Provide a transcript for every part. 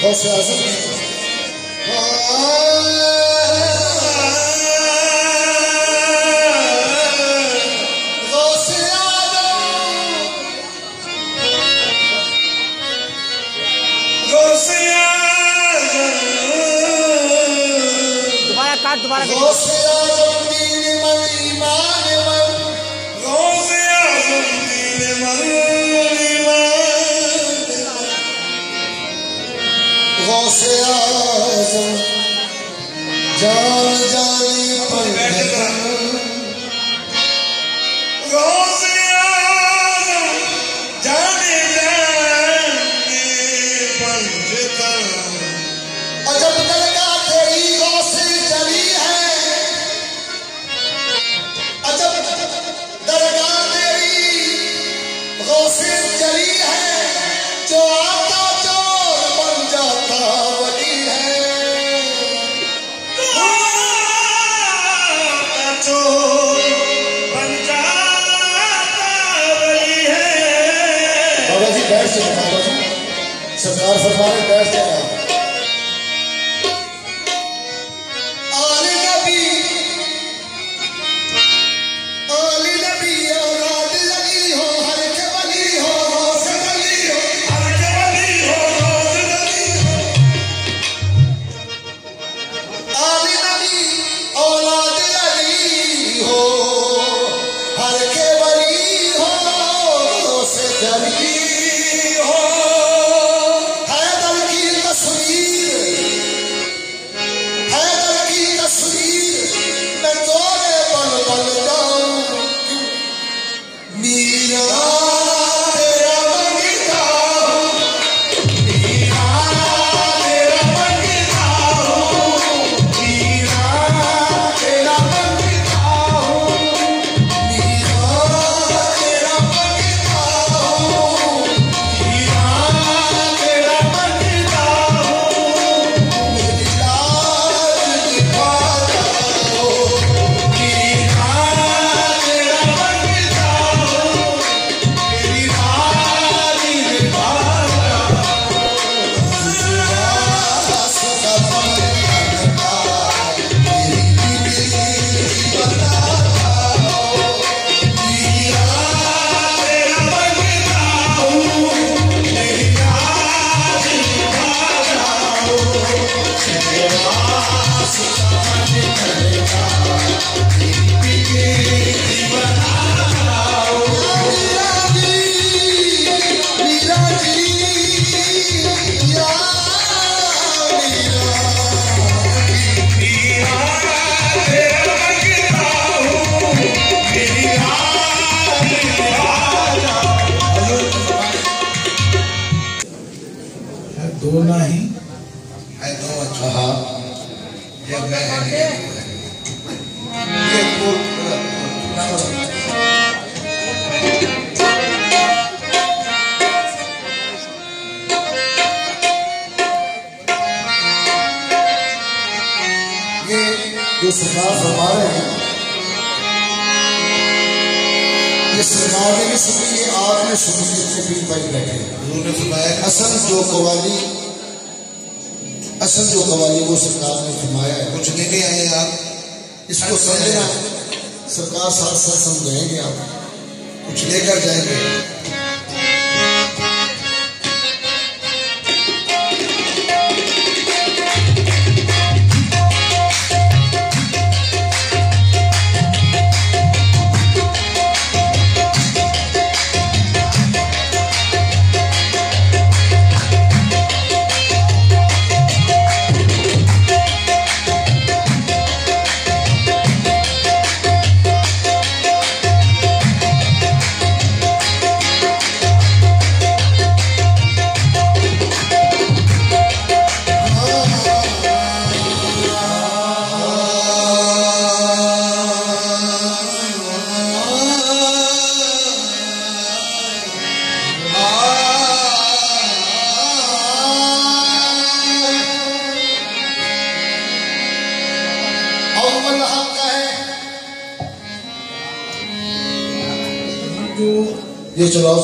गौसे आज़म दोबारा गौसे आज़म जान जाने पर गौसे आज़म जाने जाने पंजतन अजब दरगाह तेरी गौसे चली है अजब दरगाह तेरी गौसे चली है जो आता चोर बन जाता वली है चोर बन जाता वली है। बाबा जी बैठ से बाबा जी सरकार फरमाए बैठ जाए दो नहीं है दो अच्छा हाँ ये मैं है ये जो सरकार फरमा रहे हैं ये सरकार ने भी सुनी ये आपने सुनी जितने पीर भाई बैठे उन्होंने फरमाया असल जो कवाली वो सरकार ने फरमाया है कुछ लेके आए आप इसको समझना सरकार साथ साथ समझाएंगे आप कुछ लेकर जाएंगे। जो ये चलाओ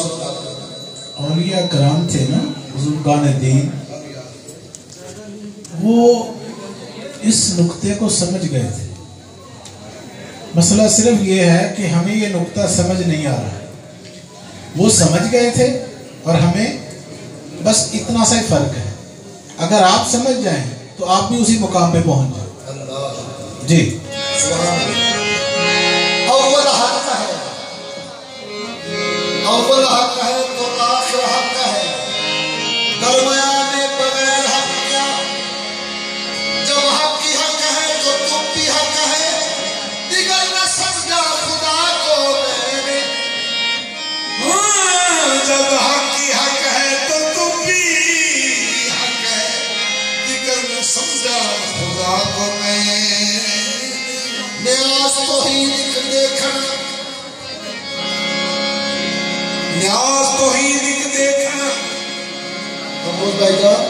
औलिया कराम थे ना बुजुर्गान दीन वो इस नुक्ते को समझ गए थे। मसला सिर्फ ये है कि हमें ये नुक्ता समझ नहीं आ रहा। वो समझ गए थे और हमें बस इतना सा ही फर्क है। अगर आप समझ जाएं तो आप भी उसी मुकाम पे पहुंच जाए। जी अव्वल हक है, अव्वल हक है तो आखिर हक है, दरमियान में बगैर हक क्या। जब हक की हक है तो तुम भी हक है, दिगर न समझा खुदा को मैंने। जब हक की हक है तो तुम भी हक है, दिगर न समझा खुदा को मैं। न्यास तो ही देखना, न्यास तो ही देखना, कमोद भाई जान,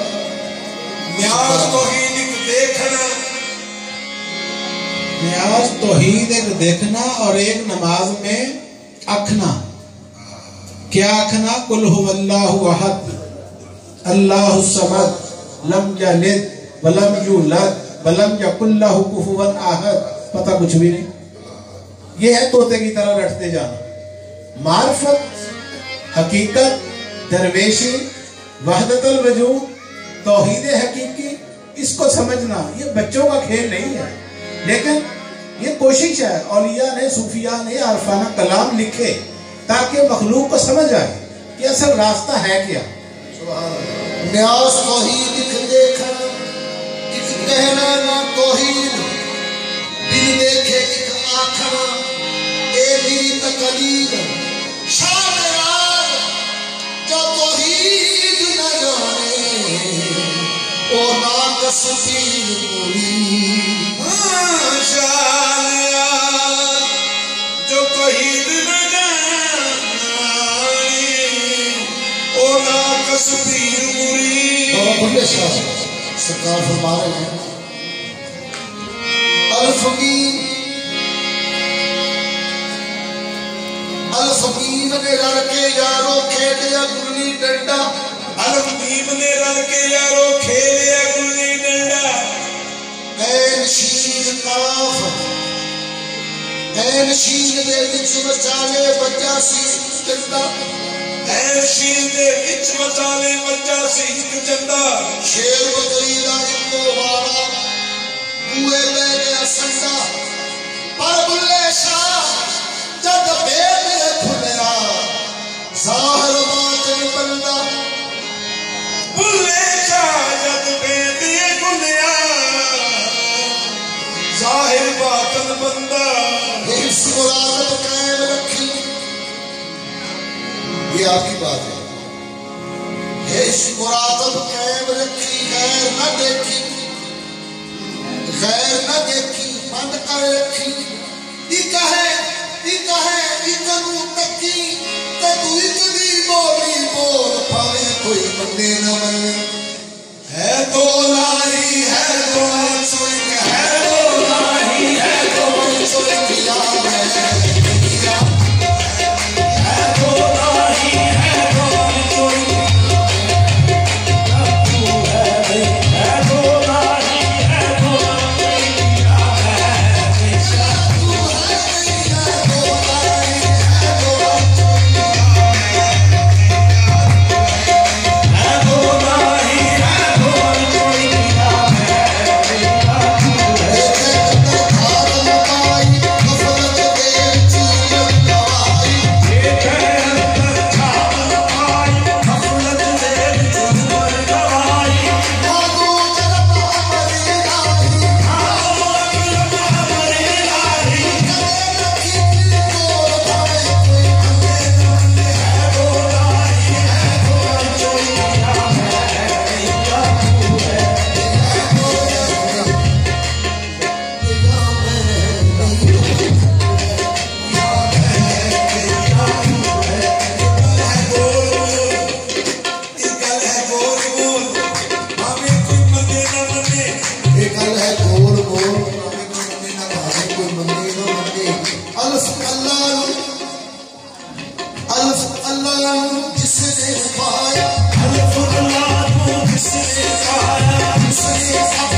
न्यास तो ही देखना। न्याज तौहीद एक देखना और एक नमाज में अखना। क्या अखना? कुल हुवल्लाहु अहद अल्लाहु समद लम यलिद वलम यूलद वलम यकुल लहू कुफुवन अहद। पता कुछ भी नहीं, ये है तोते की तरह रटते जाना। मार्फत, हकीकत, दरवेशी, वहदतुल वजूद, तौहीद हकीकी, इसको समझना ये बच्चों का खेल नहीं है। लेकिन ये कोशिश है औलिया ने, सूफिया ने आरफाना कलाम लिखे ताकि मखलूक को समझ आए कि असल रास्ता है क्या। न्यास तो ही देखना, एक कहना ना तौहीद, बिन देखे एक आखना, ए मेरी तकलीद। शामिराज जो तौहीद न जाने, ओ नाकस पीर मुरीद। शामिराज जो तौहीद न जाने, ओ नाकस पीर मुरीद। और बुल्ले शाह सरकार फरमा रहे हैं, अल-फकीर अल-फकीर ने रल के यारो खेलिया गुल्ली डंडा। अल-फकीर ने रल के यारो खेलिया गुल्ली डंडा। ऐन शीन काफ, ऐन शीन दे विच विचाले बच्चा सी चंदा। ऐन शीन दे विच विचाले बच्चा सी चंदा। शेर बकरी दा इको वाड़ा, कुए ले गया संदा। पर बुल्ले शाह जद बेद खुलिया, ज़ाहिर बातिन बंदा। बुल्ले शाह जद बेद खुलिया, ज़ाहिर बातिन बंदा। इस मुराद कायम रखी, ये आपकी बात है। इस मुराद कायम रखी, गैर न देखी, गैर न देखी, बंद कर रखी। इका है इकनू तकी, तू इतनी बोली बोल, भावे कोई मन्ने न मन्ने। है तो लाई है तो सुन, है तो लाई है तो सुन, किया मैं किया, है तो लाई है तो सुन, तू है तो लाई है तो जिसने पाया, जिसने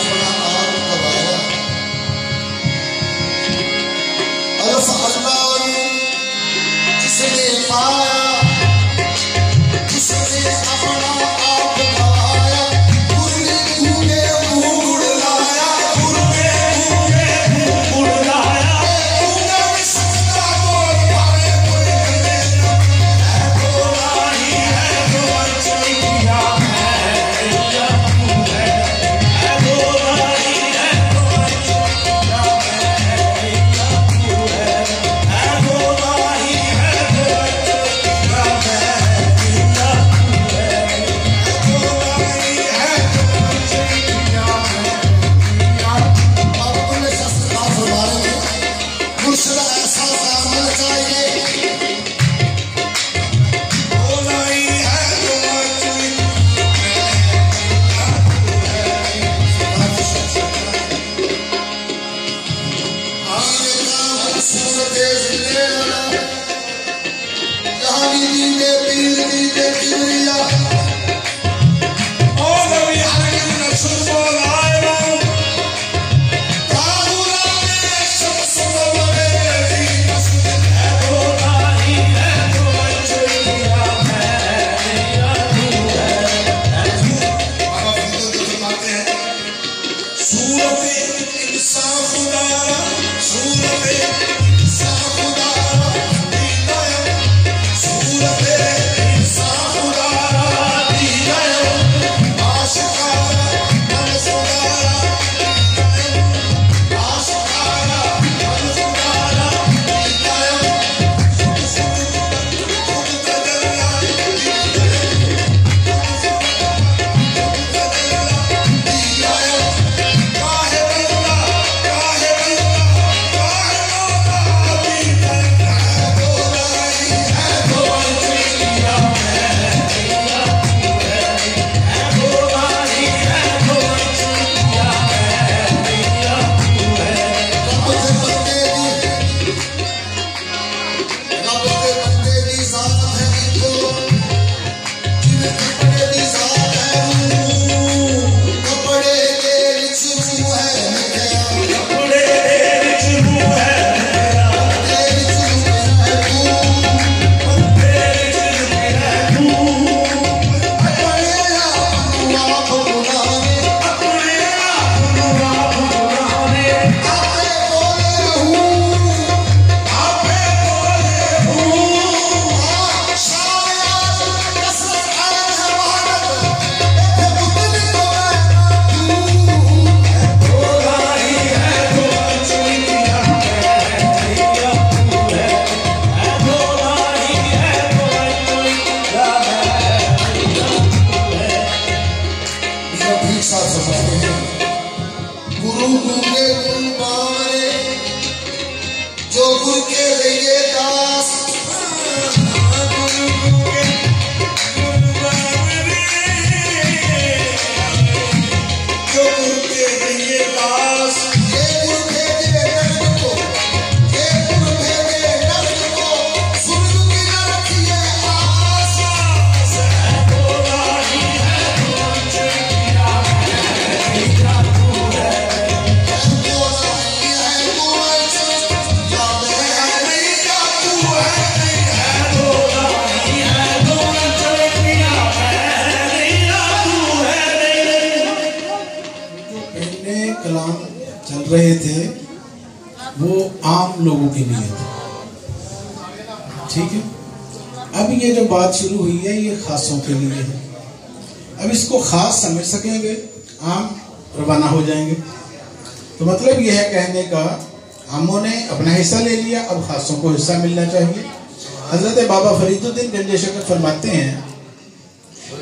अपना आप गवाया। अल्फ अल्लाह जिसने पाया, जिसने अपना आप गवाया, गुरने गूंगे मुंह गुड़ लाया, गुरने गूंगे मुंह गुड़ लाया। गूंगा भी सकता बोल पाए कोई गले न है, बोला ही है तो अचरिया है, या तू है बोला ही है तो अचरिया है, या तू है बोला ही है तो अचरिया है, या तू है बोला ही है तो अचरिया है। अब अपने शस्त्र का फरमाने में मुर्शिद ऐसा दामन चाहिए, बोला ही है तो अचरिया गुरु गूंगे गुण बावरे, जो गुरु के लिए दास, गुरु गूंगे गुण बावरे, जो गुरु के लिए दास। ये गुरु भेजे नरक को, ये गुरु भेजे नरक को, स्वर्ग की न रखिए आस। बोला ही है तो अचरिया है, या तू है बोला ही है तो अचरिया है, या तू है बोला ही है तो अचरिया है, या तू है। जो पहले कलाम चल रहे थे वो आम लोगों के लिए थे, ठीक है। अब ये जो बात शुरू हुई है ये खासों के लिए है। अब इसको खास समझ सकेंगे, आम रवाना हो जाएंगे। तो मतलब यह है कहने का, आमों ने अपना हिस्सा ले लिया, अब खासों को हिस्सा मिलना चाहिए। हजरत बाबा फरीदुद्दीन गंज शकत फरमाते हैं,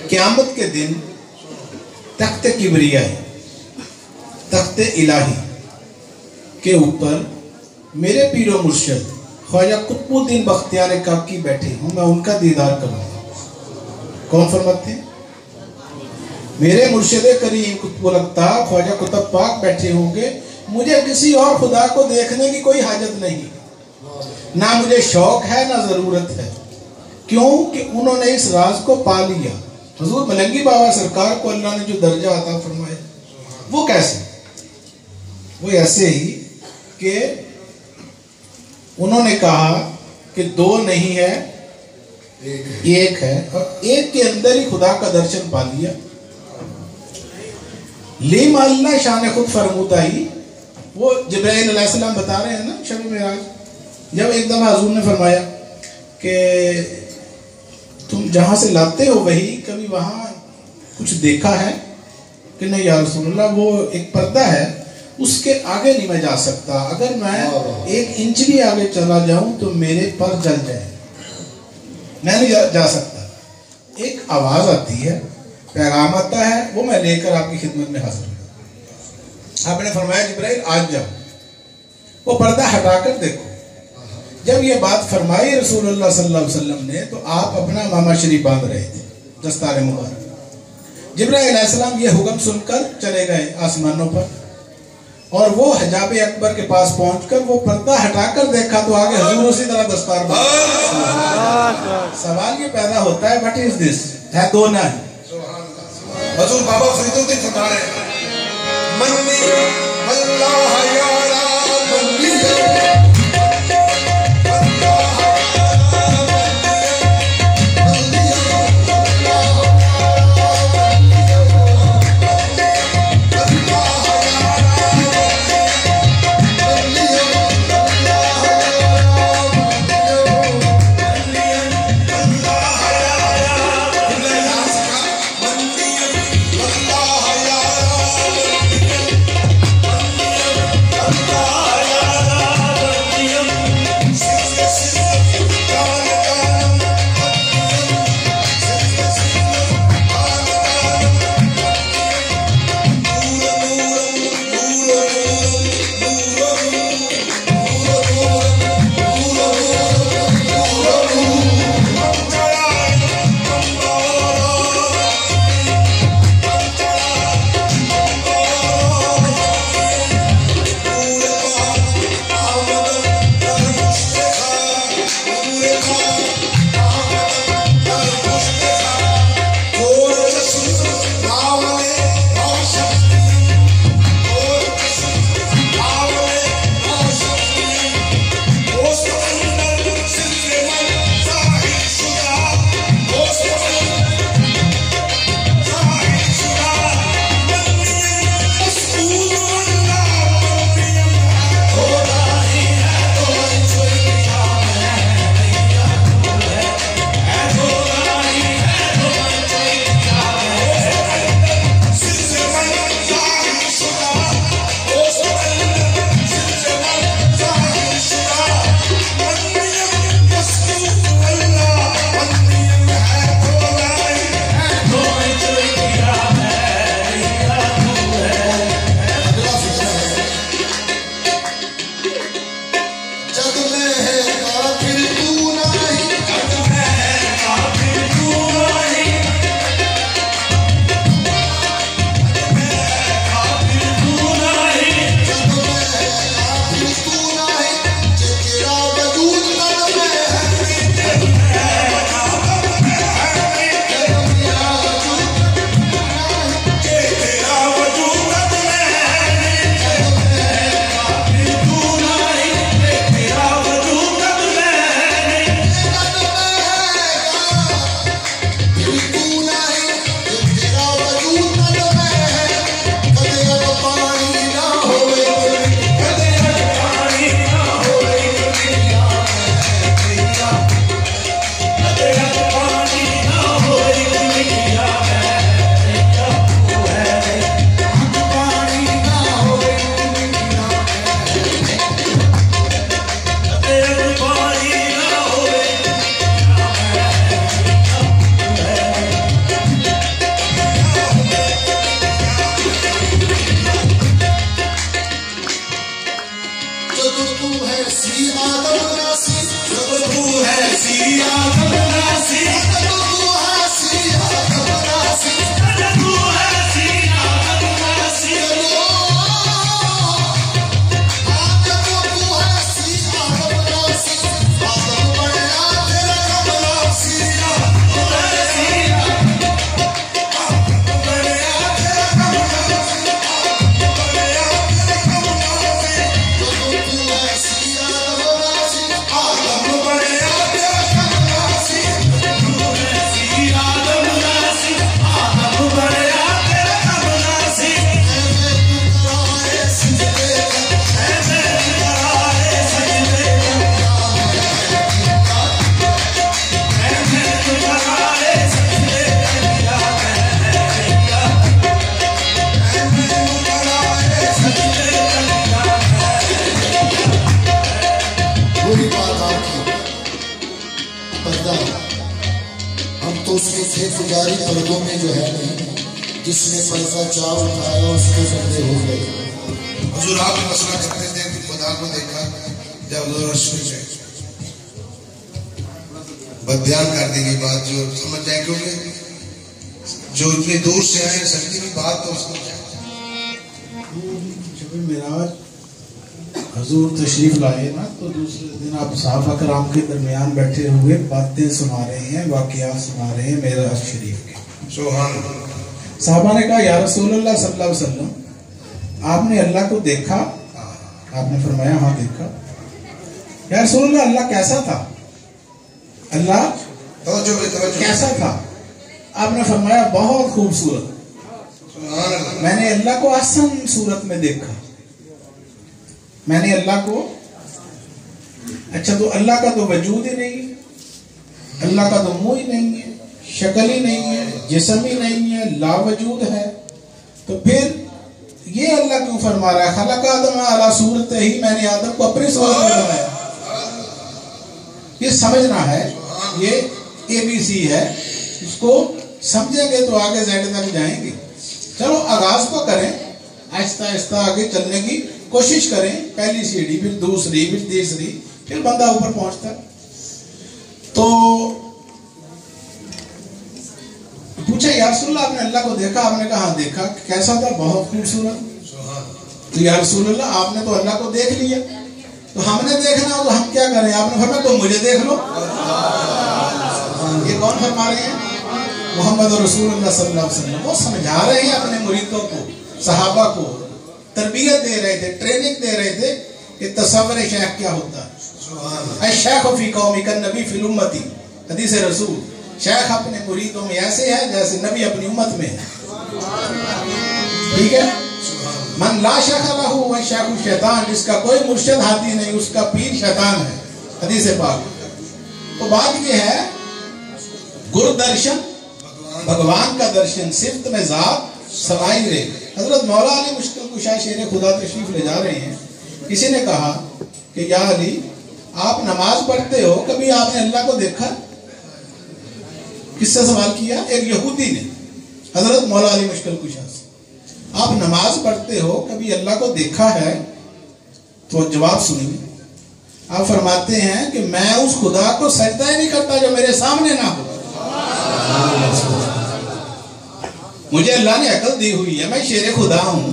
क़यामत के दिन तख्त किबरिया, तख्त इलाही के ऊपर मेरे पीरो मुर्शिद ख्वाजा कुतुबुद्दीन बख्तियार काकी बैठे हूँ, मैं उनका दीदार करूँगा। कौन फरमाते हैं? मेरे मुर्शिद करीम कुतुबुल अख्तार ख्वाजा कुतुब पाक बैठे होंगे, मुझे किसी और खुदा को देखने की कोई हाजत नहीं, ना मुझे शौक है ना जरूरत है। क्यों कि उन्होंने इस राज को पा लिया। हुजूर मलंगी बाबा सरकार को अल्लाह ने जो दर्जा अता फरमाया वो कैसे? वो ऐसे ही कि उन्होंने कहा कि दो नहीं है एक है, और एक के अंदर ही खुदा का दर्शन पा लिया। लीम अल्लाह शान खुद फरमूता ही, वो जिब्राइल अलैहिस्सलाम बता रहे हैं ना शब मेराज, जब एकदम हुजूर ने फरमाया कि तुम जहां से लाते हो वही कभी वहां कुछ देखा है कि नहीं या रसूलल्लाह, वो एक पर्दा है उसके आगे नहीं मैं जा सकता, अगर मैं 1 इंच भी आगे चला जाऊं तो मेरे पर जल जाए, मैं नहीं जा सकता। एक आवाज आती है, पैगाम आता है, वो मैं लेकर आपकी खिदमत में हाजिर हूं। आपने फरमाया जिब्राइल आज जाओ, वो पर्दा हटाकर देखो। जब ये बात फरमाई रसूलुल्लाह सल्लल्लाहु अलैहि वसल्लम ने, तो आप अपना मामा शरीफ बांध रहे थे, दस्तार मुबारक। जिब्राइल अलैहिस्सलाम ये हुक्म सुनकर चले गए आसमानों पर, और वो हजाब अकबर के पास पहुंचकर वो पर्दा हटाकर देखा तो आगे हुजूर उसी तरह दस्तार बांध। सवाल ये पैदा होता है, व्हाट इज दिस? है दो ना है। हजूर बाबा फरीदुद्दीन फरमा रहे हैं, मन्नी अल्लाह यारा मन्नी थे पुजारी पर्दों में जो है नहीं, जिसने पर्दा चाव उठाया उसके पर्दे हो गए। हुजूर आप मसला करते थे कि खुदा को देखा जब हुजूर अर्श पे बस ध्यान करने की बात जो समझ जाए, क्योंकि जो इतनी दूर से आए सच्ची की बात तो उसको जब मेराज हजूर तशरीफ लाए ना, तो दूसरे दिन आप साहबा कराम के दरमियान बैठे हुए बातें सुना रहे हैं, वाकयात सुना रहे हैं मेराज शरीफ के। सुभान साहबा ने कहा या रसूलुल्लाह सल्लल्लाहु अलैहि वसल्लम, आपने अल्लाह को देखा? आपने फरमाया हाँ देखा। या रसूलुल्लाह अल्लाह कैसा था? अल्लाह कैसा था? आपने फरमाया बहुत खूबसूरत। मैंने अल्लाह को आसान सूरत में देखा। मैंने अल्लाह को, अच्छा तो अल्लाह का तो वजूद ही नहीं है, अल्लाह का तो मुंह ही नहीं है, शक्ल ही नहीं है, जिस्म ही नहीं है, लावजूद है, तो फिर ये अल्लाह क्यों फरमा रहा है खलक आदम अला सूरत ही, मैंने आदम को अपनी सूरत में बनाया। ये समझना है, ये ABC है, इसको समझेंगे तो आगे जेड तक जाएंगे। चलो आगाज तो करें, आहिस्ता आहिस्ता आगे चलने की कोशिश करें, पहली सीढ़ी फिर दूसरी फिर तीसरी, फिर बंदा ऊपर पहुंचता है। तो पूछा या रसूलल्लाह आपने अल्लाह को देखा? आपने कहा हाँ देखा। कैसा था? बहुत खूबसूरत। तो या रसूलल्लाह आपने तो अल्लाह को देख लिया, तो हमने देखना हो तो हम क्या करें? आपने फरमाया तो मुझे देख लो। ये कौन फरमा रहे हैं? मोहम्मद रसूलुल्लाह सल्लल्लाहु अलैहि वसल्लम। वो समझा रहे हैं अपने मुरीदों को, सहाबा को, तरबियत दे रहे थे, ट्रेनिंग दे रहे थे कि तसव्वुर शेख क्या होता है। शेख फी कौमिक नबी फिल उम्मती, हदीस रसूल। शेख अपने मुरीदों में ऐसे है जैसे नबी अपनी उम्मत में है। ठीक है? मन ला शेख लहू व शेख शैतान, जिसका कोई मुर्शिद हाथी नहीं उसका पीर शैतान है, हदीस पाक। तो बात ये है गुरु दर्शन, भगवान का दर्शन, सिफ्त में जात सवाई रे। हजरत मौला अली मुश्किल कुशा शेर खुदा तशरीफ ले जा रहे हैं। किसी ने कहा कि या अली आप नमाज पढ़ते हो, कभी आपने अल्लाह को देखा? किससे सवाल किया? एक यहूदी ने हजरत मौला अली मुश्किल कुशा से, आप नमाज पढ़ते हो, कभी अल्लाह को देखा है? तो जवाब सुनिए। आप फरमाते हैं कि मैं उस खुदा को सजदा ही नहीं करता जो मेरे सामने ना हो। मुझे अल्लाह ने अकल दी हुई है, मैं शेर खुदा हूं,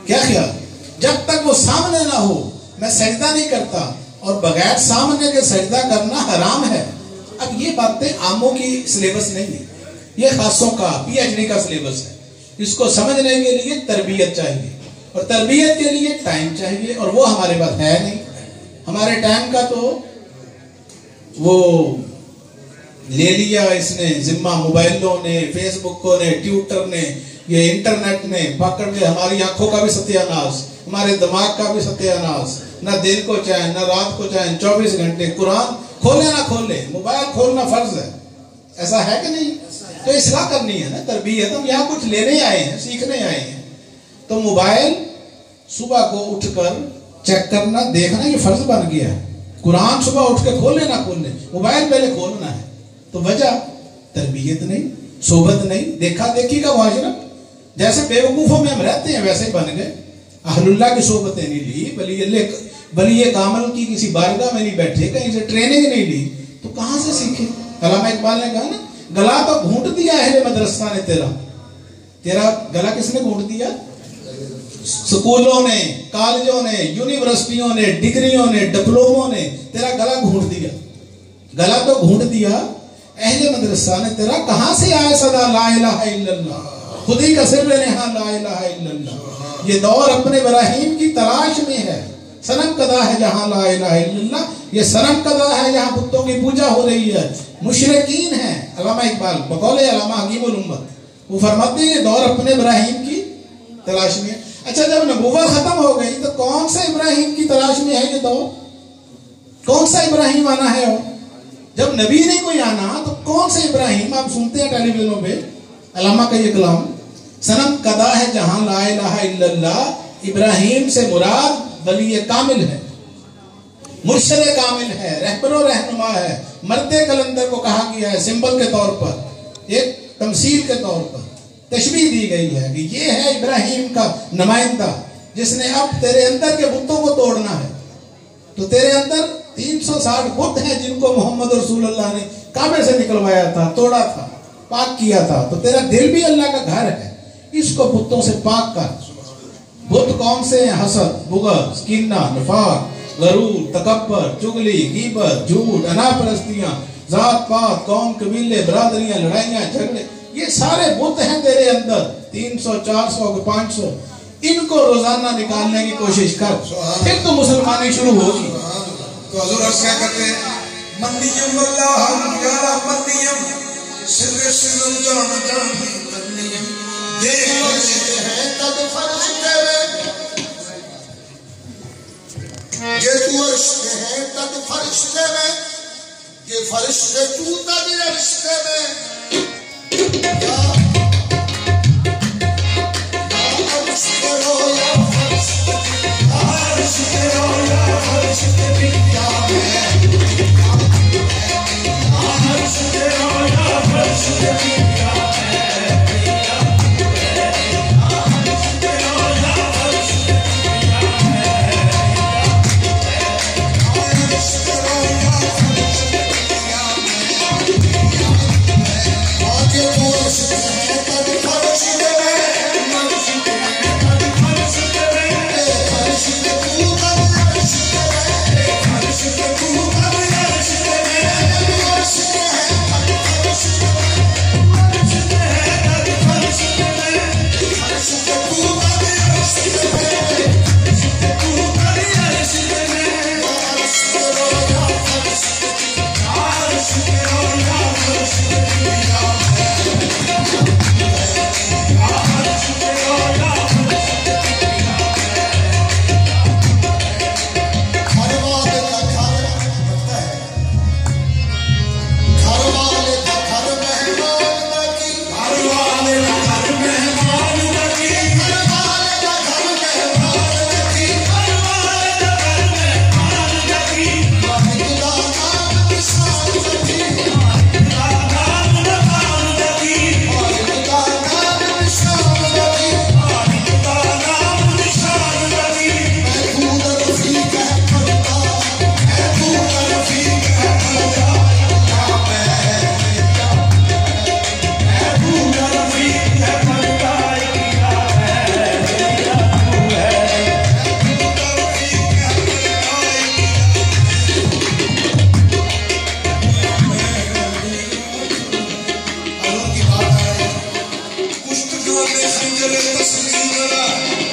क्या ख्याल? जब तक वो सामने ना हो मैं सजदा नहीं करता, और बगैर सामने के सजदा करना हराम है। अब ये बातें आमों की सिलेबस नहीं है, ये खासों का PhD का सिलेबस है। इसको समझने के लिए तरबियत चाहिए, और तरबियत के लिए टाइम चाहिए, और वो हमारे पास है नहीं। हमारे टाइम का तो वो ले लिया इसने जिम्मा, मोबाइलों ने, फेसबुकों ने, ट्विटर ने, ये इंटरनेट ने पकड़ के हमारी आंखों का भी सत्यानाश, हमारे दिमाग का भी सत्यानाश। ना दिन को चाहे ना रात को चाहे 24 घंटे कुरान खोले ना खोले, मोबाइल खोलना फर्ज है। ऐसा है कि नहीं? तो इस्लाह करनी है ना, तरबियत। हम यहाँ कुछ लेने आए हैं, सीखने आए हैं। तो मोबाइल सुबह को उठकर चेक करना, देखना, ये फर्ज बन गया है। कुरान सुबह उठ के खोले ना खोले, मोबाइल पहले खोलना है। तो वजह तरबियत नहीं, सोबत नहीं, देखा देखी का मुआशरा। जैसे बेवकूफों में हम रहते हैं वैसे बन गए। अहलुल्लाह की सोबतें नहीं ली, बलिए कामल की किसी बारगाह में नहीं बैठे, कहीं से ट्रेनिंग नहीं ली, तो कहां से सीखे? अल्लामा इकबाल ने कहा ना, गला तो घूंट दिया अहले मदरसा ने तेरा। तेरा गला किसने घूंट दिया? स्कूलों ने, कॉलेजों ने, यूनिवर्सिटियों ने, डिग्रियों ने, डिप्लोमों ने तेरा गला घूंट दिया। गला तो घूंट दिया अहले मदरसा ने तेरा। कहां से आए सदा ला इलाहा इल्लल्लाह, खुद ही का सिर नेहा ला इलाहा इल्लल्लाह। ये दौर अपने इब्राहिम की तलाश में है। सनम कदा है जहां ला इलाहा इल्लल्लाह, ये सनम कदा है जहां बुतों की पूजा हो रही है, मुशरिकीन है। अल्लामा इकबाल बकौल अल्लामा हकीमुल उम्मत वो फरमाते हैं ये दौर अपने इब्राहिम की तलाश में। अच्छा, जब नबूवत खत्म हो गई तो कौन से इब्राहिम की तलाश में है ये दौर? कौन सा इब्राहिम आना है? और जब नबी नहीं कोई आना तो कौन से इब्राहिम? आप सुनते हैं टेलीविजनों पे अल्लामा का ये कलाम, सनम कदा है जहां ला इलाहा इल्लल्लाह। इब्राहिम से मुराद वली कामिल है, मुर्शिद कामिल है, रहबर रहनुमा है। मर्दे कलंदर को कहा गया है सिंबल के तौर पर एक तमसील के तौर पर तशबीह दी गई है कि ये है इब्राहिम का नुमाइंदा जिसने अब तेरे अंदर के बुतों को तोड़ना है। तो तेरे अंदर 360 बुत हैं जिनको मोहम्मद रसूलुल्लाह ने काबे से निकलवाया था, तोड़ा था, पाक किया था। तो तेरा दिल भी अल्लाह का घर है, इसको बुतों से पाक कर। बुत कौन से हैं? हसद, बुग़्ज़, कीना, निफाक, गरूर, तकब्बर, चुगली, गीबत, झूठ, अनापरस्तियां, जात पात, कौम, कबीले, बरादरियां, लड़ाइयां, झगड़े, ये सारे बुत हैं तेरे अंदर 300, 400, 500। इनको रोजाना निकालने की कोशिश कर, फिर तो मुसलमानी शुरू होगी। तो हजूर क्या कहते हैं? मन्नियम अल्लाह यारा मन्नियम सिर सिर जान जान मन्नियम देख है तद फरिश्ते में, ये तू अर्श पे है तद फरिश्ते में, ये फरिश्ते तू तद रिश्ते में। या अर्श करो या फरिश्ते, अर्श करो या फरिश्ते बिया में, अर्श करो या फरिश्ते बिया में। खंजर तस्लीम